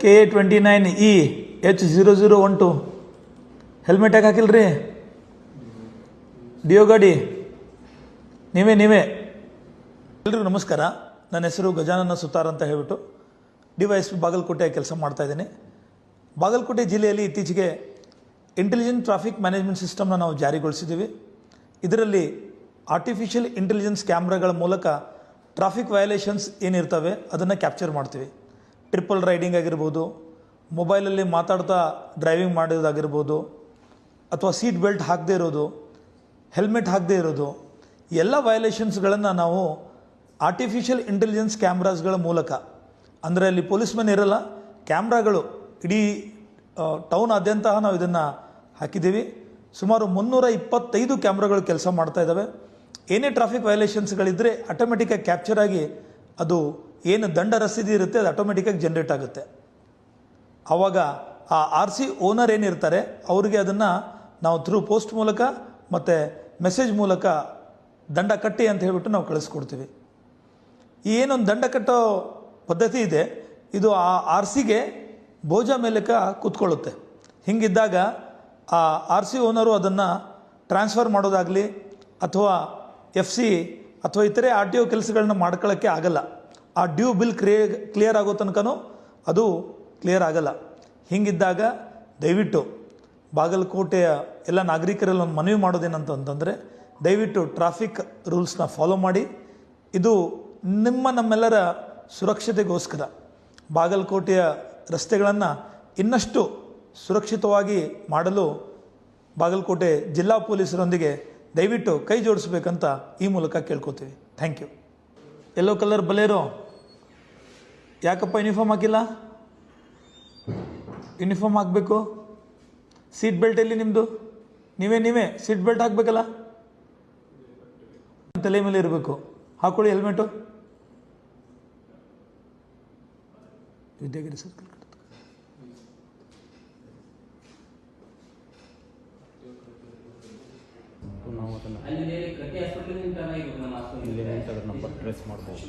KA29E H0012 helmet ಯಾಕೆ ಹಾಕಿಲ್ರಿ? Dio ಗಾಡಿ ನೀವೇ ಎಲ್ರಿಗೂ ನಮಸ್ಕಾರ. ನನ್ನ ಹೆಸರು ಗಜಾನನ ಸುತಾರ್ ಅಂತ ಹೇಳ್ಬಿಟ್ಟು DYSP ಬಾಗಲಕೋಟೆ ಕೆಲಸ ಮಾಡ್ತಾ ಇದ್ದೀನಿ. ಬಾಗಲಕೋಟೆ ಜಿಲ್ಲೆಯಲ್ಲಿ ಇತ್ತೀಚೆಗೆ ಇಂಟೆಲಿಜೆಂಟ್ ಟ್ರಾಫಿಕ್ ಮ್ಯಾನೇಜ್ಮೆಂಟ್ ಸಿಸ್ಟಮ್ನ ನಾವು ಜಾರಿಗೊಳಿಸಿದ್ದೀವಿ. ಇದರಲ್ಲಿ ಆರ್ಟಿಫಿಷಿಯಲ್ ಇಂಟೆಲಿಜೆನ್ಸ್ ಕ್ಯಾಮ್ರಾಗಳ ಮೂಲಕ ಟ್ರಾಫಿಕ್ ವಯಲೇಷನ್ಸ್ ಏನಿರ್ತವೆ ಅದನ್ನು ಕ್ಯಾಪ್ಚರ್ ಮಾಡ್ತೀವಿ. ಟ್ರಿಪಲ್ ರೈಡಿಂಗ್ ಆಗಿರ್ಬೋದು, ಮೊಬೈಲಲ್ಲಿ ಮಾತಾಡ್ತಾ ಡ್ರೈವಿಂಗ್ ಮಾಡೋದಾಗಿರ್ಬೋದು, ಅಥವಾ ಸೀಟ್ ಬೆಲ್ಟ್ ಹಾಕದೇ ಇರೋದು, ಹೆಲ್ಮೆಟ್ ಹಾಕದೇ ಇರೋದು, ಎಲ್ಲ ವಯಲೇಷನ್ಸ್ಗಳನ್ನು ನಾವು ಆರ್ಟಿಫಿಷಿಯಲ್ ಇಂಟೆಲಿಜೆನ್ಸ್ ಕ್ಯಾಮ್ರಾಸ್ಗಳ ಮೂಲಕ, ಅಂದರೆ ಅಲ್ಲಿ ಪೊಲೀಸ್ಮೆನ್ ಇರಲ್ಲ, ಕ್ಯಾಮ್ರಾಗಳು ಇಡೀ ಟೌನಾದ್ಯಂತ ನಾವು ಇದನ್ನು ಹಾಕಿದ್ದೀವಿ. ಸುಮಾರು 325 ಕ್ಯಾಮ್ರಾಗಳು ಕೆಲಸ ಮಾಡ್ತಾ ಇದ್ದಾವೆ. ಏನೇ ಟ್ರಾಫಿಕ್ ವಯಲೇಷನ್ಸ್ಗಳಿದ್ದರೆ ಆಟೋಮೆಟಿಕ್ಕಾಗಿ ಕ್ಯಾಪ್ಚರ್ ಆಗಿ ಅದು ಏನು ದಂಡ ರಸೀದಿ ಇರುತ್ತೆ ಅದು ಆಟೋಮೆಟಿಕ್ಕಾಗಿ ಜನ್ರೇಟ್ ಆಗುತ್ತೆ. ಆವಾಗ ಆ RC ಓನರ್ ಏನಿರ್ತಾರೆ ಅವರಿಗೆ ಅದನ್ನು ನಾವು ಥ್ರೂ ಪೋಸ್ಟ್ ಮೂಲಕ ಮತ್ತು ಮೆಸೇಜ್ ಮೂಲಕ ದಂಡ ಕಟ್ಟಿ ಅಂತ ಹೇಳ್ಬಿಟ್ಟು ನಾವು ಕಳಿಸ್ಕೊಡ್ತೀವಿ. ಈ ಏನೊಂದು ದಂಡ ಕಟ್ಟೋ ಪದ್ಧತಿ ಇದೆ, ಇದು ಆ RCಗೆ ಬೋಜ ಮೇಲಕ ಕೂತ್ಕೊಳ್ಳುತ್ತೆ. ಹೀಗಿದ್ದಾಗ ಆ RC ಓನರು ಅದನ್ನು ಟ್ರಾನ್ಸ್ಫರ್ ಮಾಡೋದಾಗಲಿ ಅಥವಾ FC ಅಥವಾ ಇತರೆ RTO ಕೆಲಸಗಳನ್ನ ಮಾಡ್ಕೊಳ್ಳೋಕ್ಕೆ ಆಗಲ್ಲ. ಆ ಡ್ಯೂ ಬಿಲ್ ಕ್ಲಿಯರ್ ಆಗೋ ತನಕನೂ ಅದು ಕ್ಲಿಯರ್ ಆಗಲ್ಲ. ಹೀಗಿದ್ದಾಗ ದಯವಿಟ್ಟು ಬಾಗಲಕೋಟೆಯ ಎಲ್ಲ ನಾಗರಿಕರಲ್ಲಿ ಒಂದು ಮನವಿ ಮಾಡೋದೇನಂತಂದರೆ, ದಯವಿಟ್ಟು ಟ್ರಾಫಿಕ್ ರೂಲ್ಸ್ನ ಫಾಲೋ ಮಾಡಿ. ಇದು ನಮ್ಮೆಲ್ಲರ ಸುರಕ್ಷತೆಗೋಸ್ಕರ ಬಾಗಲಕೋಟೆಯ ರಸ್ತೆಗಳನ್ನು ಇನ್ನಷ್ಟು ಸುರಕ್ಷಿತವಾಗಿ ಮಾಡಲು ಬಾಗಲಕೋಟೆ ಜಿಲ್ಲಾ ಪೊಲೀಸರೊಂದಿಗೆ ದಯವಿಟ್ಟು ಕೈ ಜೋಡಿಸ್ಬೇಕಂತ ಈ ಮೂಲಕ ಕೇಳ್ಕೊತೀವಿ. Thank you. Yellow colour Bolero ಯಾಕಪ್ಪ ಯೂನಿಫಾರ್ಮ್ ಹಾಕಿಲ್ಲ? ಯೂನಿಫಾರ್ಮ್ ಹಾಕಬೇಕು. ಸೀಟ್ ಬೆಲ್ಟ್ ಎಲ್ಲಿ ನಿಮ್ಮದು? ನೀವೇ ಸೀಟ್ ಬೆಲ್ಟ್ ಹಾಕಬೇಕಲ್ಲ, ತಲೆ ಮೇಲೆ ಇರಬೇಕು. ಹಾಕೊಳ್ಳಿ ಹೆಲ್ಮೆಟು. ವಿದ್ಯಾಗಿರಿ ಸರ್ಕಲ್ ನಾವು ಅದನ್ನು ನಂಬರ್ ಟ್ರೇಸ್ ಮಾಡ್ಬೋದು.